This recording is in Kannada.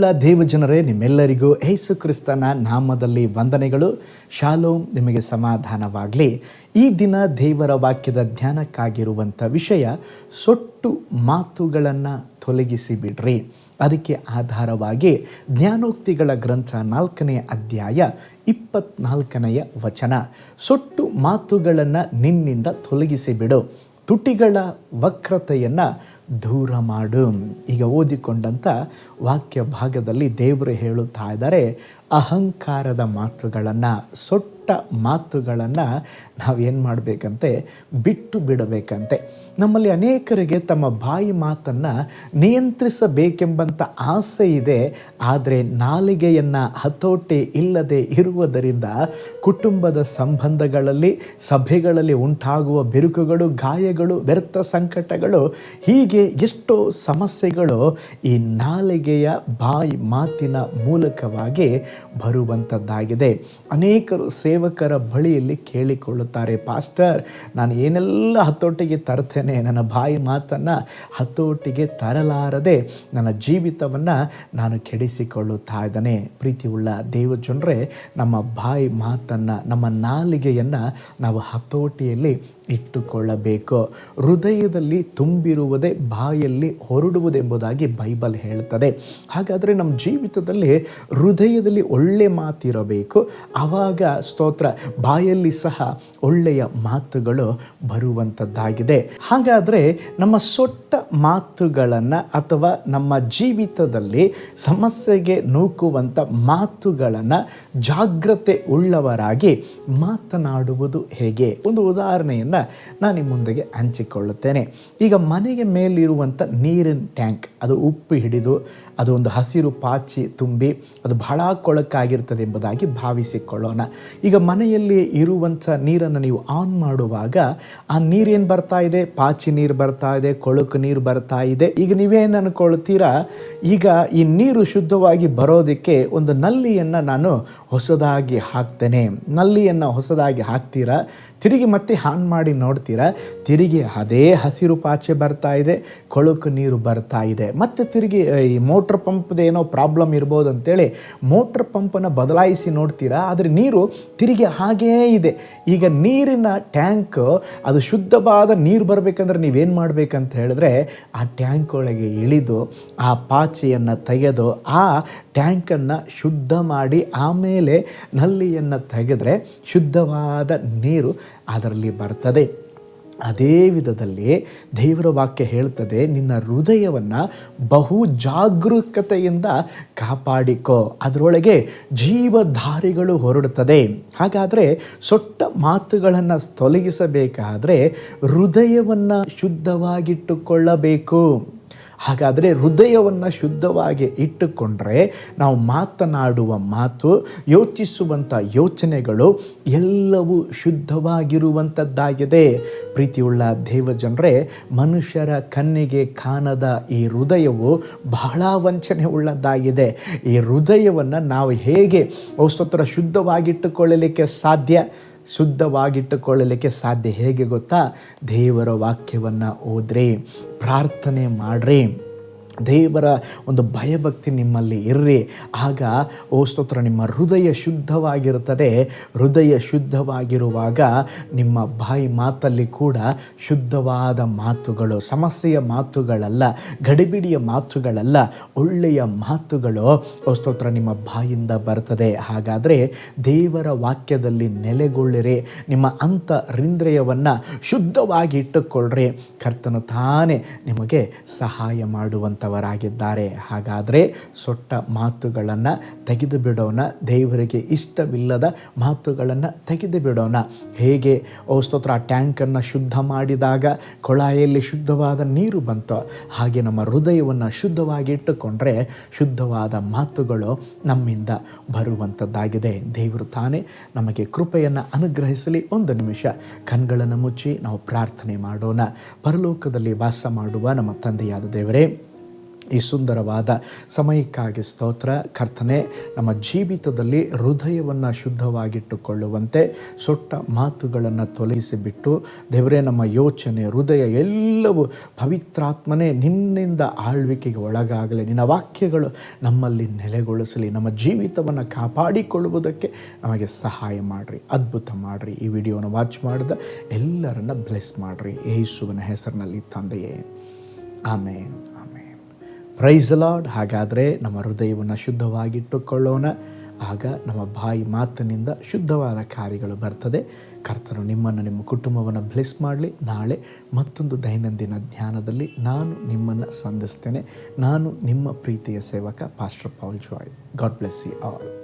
ಪ್ರೀತಿಯುಳ್ಳ ದೇವಜನರೇ, ನಿಮ್ಮೆಲ್ಲರಿಗೂ ಯೇಸು ಕ್ರಿಸ್ತನ ನಾಮದಲ್ಲಿ ವಂದನೆಗಳು. ಶಾಲೋಮ್, ನಿಮಗೆ ಸಮಾಧಾನವಾಗಲಿ. ಈ ದಿನ ದೇವರ ವಾಕ್ಯದ ಧ್ಯಾನಕ್ಕಾಗಿರುವಂಥ ವಿಷಯ, ಸೊಟ್ಟು ಮಾತುಗಳನ್ನು ತೊಲಗಿಸಿ ಬಿಡ್ರಿ. ಅದಕ್ಕೆ ಆಧಾರವಾಗಿ ಜ್ಞಾನೋಕ್ತಿಗಳ ಗ್ರಂಥ 4ನೇ ಅಧ್ಯಾಯ 24ನೇ ವಚನ, ಸೊಟ್ಟು ಮಾತುಗಳನ್ನು ನಿನ್ನಿಂದ ತೊಲಗಿಸಿ ಬಿಡು, ತುಟಿಗಳ ವಕ್ರತೆಯನ್ನು ದೂರ ಮಾಡು. ಈಗ ಓದಿಕೊಂಡಂಥ ವಾಕ್ಯ ಭಾಗದಲ್ಲಿ ದೇವರು ಹೇಳುತ್ತಾ ಇದ್ದಾರೆ, ಅಹಂಕಾರದ ಮಾತುಗಳನ್ನು, ಸೊಟ್ಟ ಮಾತುಗಳನ್ನು ನಾವೇನು ಮಾಡಬೇಕಂತೆ, ಬಿಟ್ಟು ಬಿಡಬೇಕಂತೆ. ನಮ್ಮಲ್ಲಿ ಅನೇಕರಿಗೆ ತಮ್ಮ ಬಾಯಿ ಮಾತನ್ನು ನಿಯಂತ್ರಿಸಬೇಕೆಂಬಂಥ ಆಸೆ ಇದೆ. ಆದರೆ ನಾಲಿಗೆಯನ್ನು ಹತೋಟಿ ಇಲ್ಲದೆ ಇರುವುದರಿಂದ ಕುಟುಂಬದ ಸಂಬಂಧಗಳಲ್ಲಿ, ಸಭೆಗಳಲ್ಲಿ ಉಂಟಾಗುವ ಬಿರುಕುಗಳು, ಗಾಯಗಳು, ವ್ಯರ್ಥ ಸಂಕಟಗಳು, ಹೀಗೆ ಎಷ್ಟೋ ಸಮಸ್ಯೆಗಳು ಈ ನಾಲಿಗೆಯ ಬಾಯಿ ಮಾತಿನ ಮೂಲಕವಾಗಿ ಬರುವಂಥದ್ದಾಗಿದೆ. ಅನೇಕರು ಸೇವಕರ ಬಳಿಯಲ್ಲಿ ಕೇಳಿಕೊಳ್ಳುತ್ತಾರೆ, ಪಾಸ್ಟರ್, ನಾನು ಏನೆಲ್ಲ ಹತೋಟಿಗೆ ತರ್ತೇನೆ, ನನ್ನ ಬಾಯಿ ಮಾತನ್ನು ಹತೋಟಿಗೆ ತರಲಾರದೆ ನನ್ನ ಜೀವಿತವನ್ನು ನಾನು ಕೆಡಿಸಿಕೊಳ್ಳುತ್ತಾ ಇದ್ದೇನೆ. ಪ್ರೀತಿಯುಳ್ಳ ದೇವಜನರೇ, ನಮ್ಮ ಬಾಯಿ ಮಾತನ್ನು, ನಮ್ಮ ನಾಲಿಗೆಯನ್ನು ನಾವು ಹತೋಟಿಯಲ್ಲಿ ಇಟ್ಟುಕೊಳ್ಳಬೇಕು. ಹೃದಯದಲ್ಲಿ ತುಂಬಿರುವುದೇ ಬಾಯಲ್ಲಿ ಹೊರಡುವುದೆಂಬುದಾಗಿ ಬೈಬಲ್ ಹೇಳ್ತದೆ. ಹಾಗಾದರೆ ನಮ್ಮ ಜೀವಿತದಲ್ಲಿ ಹೃದಯದಲ್ಲಿ ಒಳ್ಳೆ ಮಾತಿರಬೇಕು. ಆವಾಗ ಸ್ತೋತ್ರ, ಬಾಯಲ್ಲಿ ಸಹ ಒಳ್ಳೆಯ ಮಾತುಗಳು ಬರುವಂಥದ್ದಾಗಿದೆ. ಹಾಗಾದರೆ ನಮ್ಮ ಸೊಟ್ಟ ಮಾತುಗಳನ್ನು ಅಥವಾ ನಮ್ಮ ಜೀವಿತದಲ್ಲಿ ಸಮಸ್ಯೆಗೆ ನೂಕುವಂಥ ಮಾತುಗಳನ್ನು ಜಾಗ್ರತೆ ಉಳ್ಳವರಾಗಿ ಮಾತನಾಡುವುದು ಹೇಗೆ? ಒಂದು ಉದಾಹರಣೆಯನ್ನು ನಾನು ನಿಮ್ಮ ಮುಂದೆಗೆ ಹಂಚಿಕೊಳ್ಳುತ್ತೇನೆ. ಈಗ ಮನೆಗೆ ಮೇಲಿರುವಂಥ ನೀರಿನ ಟ್ಯಾಂಕ್, ಅದು ಉಪ್ಪು ಹಿಡಿದು ಅದು ಒಂದು ಹಸಿರು ಪಾಚಿ ತುಂಬಿ ಅದು ಬಹಳ ಕೊಳಕಾಗಿರ್ತದೆ ಎಂಬುದಾಗಿ ಭಾವಿಸಿಕೊಳ್ಳೋಣ. ಈಗ ಮನೆಯಲ್ಲಿ ಇರುವಂಥ ನೀರನ್ನು ನೀವು ಆನ್ ಮಾಡುವಾಗ ಆ ನೀರೇನು ಬರ್ತಾ ಇದೆ? ಪಾಚಿ ನೀರು ಬರ್ತಾ ಇದೆ, ಕೊಳಕು ನೀರು ಬರ್ತಾ ಇದೆ. ಈಗ ನೀವೇನು ಅಂದ್ಕೊಳ್ತೀರಾ? ಈಗ ಈ ನೀರು ಶುದ್ಧವಾಗಿ ಬರೋದಕ್ಕೆ ಒಂದು ನಲ್ಲಿಯನ್ನು ನಾನು ಹೊಸದಾಗಿ ಹಾಕ್ತೇನೆ. ನಲ್ಲಿಯನ್ನು ಹೊಸದಾಗಿ ಹಾಕ್ತೀರಾ, ತಿರುಗಿ ಮತ್ತೆ ಆನ್ ಮಾಡಿ ನೋಡ್ತೀರಾ, ತಿರುಗಿ ಅದೇ ಹಸಿರು ಪಾಚೆ ಬರ್ತಾ ಇದೆ, ಕೊಳಕು ನೀರು ಬರ್ತಾ ಇದೆ. ಮತ್ತು ತಿರುಗಿ ಈ ಮೋಟ್ರ್ ಪಂಪ್ದು ಏನೋ ಪ್ರಾಬ್ಲಮ್ ಇರ್ಬೋದು ಅಂತೇಳಿ ಮೋಟ್ರ್ ಪಂಪನ್ನು ಬದಲಾಯಿಸಿ ನೋಡ್ತೀರಾ, ಆದರೆ ನೀರು ತಿರುಗಿ ಹಾಗೇ ಇದೆ. ಈಗ ನೀರಿನ ಟ್ಯಾಂಕ್ ಅದು ಶುದ್ಧವಾದ ನೀರು ಬರಬೇಕಂದ್ರೆ ನೀವೇನು ಮಾಡಬೇಕಂತ ಹೇಳಿದ್ರೆ, ಆ ಟ್ಯಾಂಕ್ ಒಳಗೆ ಇಳಿದು ಆ ಪಾಚಿಯನ್ನು ತೆಗೆದು ಆ ಟ್ಯಾಂಕನ್ನು ಶುದ್ಧ ಮಾಡಿ ಆಮೇಲೆ ನಲ್ಲಿಯನ್ನು ತೆಗೆದ್ರೆ ಶುದ್ಧವಾದ ನೀರು ಅದರಲ್ಲಿ ಬರ್ತದೆ. ಅದೇ ವಿಧದಲ್ಲಿ ದೇವರ ವಾಕ್ಯ ಹೇಳ್ತದೆ, ನಿನ್ನ ಹೃದಯವನ್ನು ಬಹು ಜಾಗರೂಕತೆಯಿಂದ ಕಾಪಾಡಿಕೋ, ಅದರೊಳಗೆ ಜೀವಧಾರಿಗಳು ಹೊರಡುತ್ತದೆ. ಹಾಗಾದರೆ ಸೊಟ್ಟ ಮಾತುಗಳನ್ನು ತೊಲಗಿಸಬೇಕಾದ್ರೆ ಹೃದಯವನ್ನು ಶುದ್ಧವಾಗಿಟ್ಟುಕೊಳ್ಳಬೇಕು. ಹಾಗಾದರೆ ಹೃದಯವನ್ನು ಶುದ್ಧವಾಗಿ ಇಟ್ಟುಕೊಂಡ್ರೆ ನಾವು ಮಾತನಾಡುವ ಮಾತು, ಯೋಚಿಸುವಂಥ ಯೋಚನೆಗಳು ಎಲ್ಲವೂ ಶುದ್ಧವಾಗಿರುವಂಥದ್ದಾಗಿದೆ. ಪ್ರೀತಿಯುಳ್ಳ ದೇವಜನರೇ, ಮನುಷ್ಯರ ಕಣ್ಣಿಗೆ ಕಾಣದ ಈ ಹೃದಯವು ಬಹಳ ವಂಚನೆ ಉಳ್ಳದ್ದಾಗಿದೆ. ಈ ಹೃದಯವನ್ನು ನಾವು ಹೇಗೆ ಸ್ತೋತ್ರ ಶುದ್ಧವಾಗಿಟ್ಟುಕೊಳ್ಳಲಿಕ್ಕೆ ಸಾಧ್ಯ? ಶುದ್ಧವಾಗಿಟ್ಟುಕೊಳ್ಳಲಿಕ್ಕೆ ಸಾಧ್ಯ ಹೇಗೆ ಗೊತ್ತಾ? ದೇವರ ವಾಕ್ಯವನ್ನು ಓದ್ರಿ, ಪ್ರಾರ್ಥನೆ ಮಾಡ್ರಿ, ದೇವರ ಒಂದು ಭಯಭಕ್ತಿ ನಿಮ್ಮಲ್ಲಿ ಇರ್ರಿ. ಆಗ ಸ್ತೋತ್ರ ನಿಮ್ಮ ಹೃದಯ ಶುದ್ಧವಾಗಿರುತ್ತದೆ. ಹೃದಯ ಶುದ್ಧವಾಗಿರುವಾಗ ನಿಮ್ಮ ಬಾಯಿ ಮಾತಲ್ಲಿ ಕೂಡ ಶುದ್ಧವಾದ ಮಾತುಗಳು, ಸಮಸ್ಯೆಯ ಮಾತುಗಳಲ್ಲ, ಗಡಿಬಿಡಿಯ ಮಾತುಗಳಲ್ಲ, ಒಳ್ಳೆಯ ಮಾತುಗಳು ಸ್ತೋತ್ರ ನಿಮ್ಮ ಬಾಯಿಂದ ಬರ್ತದೆ. ಹಾಗಾದರೆ ದೇವರ ವಾಕ್ಯದಲ್ಲಿ ನೆಲೆಗೊಳ್ಳಿರಿ, ನಿಮ್ಮ ಅಂತರಿಂದ್ರಿಯವನ್ನು ಶುದ್ಧವಾಗಿ ಇಟ್ಟುಕೊಳ್ಳ್ರಿ. ಕರ್ತನು ತಾನೇ ನಿಮಗೆ ಸಹಾಯ ಮಾಡುವಂಥ ವರಾಗಿದ್ದಾರೆ. ಹಾಗಾದರೆ ಸೊಟ್ಟ ಮಾತುಗಳನ್ನು ತೆಗೆದು ಬಿಡೋಣ. ದೇವರಿಗೆ ಇಷ್ಟವಿಲ್ಲದ ಮಾತುಗಳನ್ನು ತೆಗೆದು ಬಿಡೋಣ. ಹೇಗೆ ಸ್ತೋತ್ರ ಆ ಟ್ಯಾಂಕನ್ನು ಶುದ್ಧ ಮಾಡಿದಾಗ ಕೊಳಾಯಲ್ಲಿ ಶುದ್ಧವಾದ ನೀರು ಬಂತು, ಹಾಗೆ ನಮ್ಮ ಹೃದಯವನ್ನು ಶುದ್ಧವಾಗಿ ಇಟ್ಟುಕೊಂಡ್ರೆ ಶುದ್ಧವಾದ ಮಾತುಗಳು ನಮ್ಮಿಂದ ಬರುವಂಥದ್ದಾಗಿದೆ. ದೇವರು ತಾನೇ ನಮಗೆ ಕೃಪೆಯನ್ನು ಅನುಗ್ರಹಿಸಲಿ. ಒಂದು ನಿಮಿಷ ಕಣ್ಗಳನ್ನು ಮುಚ್ಚಿ ನಾವು ಪ್ರಾರ್ಥನೆ ಮಾಡೋಣ. ಪರಲೋಕದಲ್ಲಿ ವಾಸ ಮಾಡುವ ನಮ್ಮ ತಂದೆಯಾದ ದೇವರೇ, ಈ ಸುಂದರವಾದ ಸಮಯಕ್ಕಾಗಿ ಸ್ತೋತ್ರ. ಕರ್ತನೆ, ನಮ್ಮ ಜೀವಿತದಲ್ಲಿ ಹೃದಯವನ್ನು ಶುದ್ಧವಾಗಿಟ್ಟುಕೊಳ್ಳುವಂತೆ ಸೊಟ್ಟ ಮಾತುಗಳನ್ನು ತೊಲಗಿಸಿಬಿಟ್ಟು ದೇವರೇ, ನಮ್ಮ ಯೋಚನೆ, ಹೃದಯ ಎಲ್ಲವೂ ಪವಿತ್ರಾತ್ಮನೇ ನಿನ್ನಿಂದ ಆಳ್ವಿಕೆಗೆ ಒಳಗಾಗಲಿ. ನಿನ್ನ ವಾಕ್ಯಗಳು ನಮ್ಮಲ್ಲಿ ನೆಲೆಗೊಳಿಸಲಿ. ನಮ್ಮ ಜೀವಿತವನ್ನು ಕಾಪಾಡಿಕೊಳ್ಳುವುದಕ್ಕೆ ನಮಗೆ ಸಹಾಯ ಮಾಡಿರಿ, ಅದ್ಭುತ ಮಾಡಿರಿ. ಈ ವಿಡಿಯೋನ ವಾಚ್ ಮಾಡಿದ ಎಲ್ಲರನ್ನ ಬ್ಲೆಸ್ ಮಾಡಿರಿ, ಯೇಸುವಿನ ಹೆಸರಿನಲ್ಲಿ ತಂದೆಯೇ, ಆಮೇನ್. Price the lord. ಹಾಗಾದರೆ ನಮ್ಮ ಹೃದಯವನ್ನು ಶುದ್ಧವಾಗಿಟ್ಟುಕೊಳ್ಳೋಣ. ಆಗ ನಮ್ಮ ಬಾಯಿ ಮಾತಿನಿಂದ ಶುದ್ಧವಾದ ಕಾರ್ಯಗಳು ಬರ್ತದೆ. ಕರ್ತನು ನಿಮ್ಮನ್ನು, ನಿಮ್ಮ ಕುಟುಂಬವನ್ನು ಬ್ಲೆಸ್ ಮಾಡಲಿ. ನಾಳೆ ಮತ್ತೊಂದು ದೈನಂದಿನ ಧ್ಯಾನದಲ್ಲಿ ನಾನು ನಿಮ್ಮನ್ನು ಸಂಧಿಸ್ತೇನೆ. ನಾನು ನಿಮ್ಮ ಪ್ರೀತಿಯ ಸೇವಕ pastor Paul Joy. God bless you all.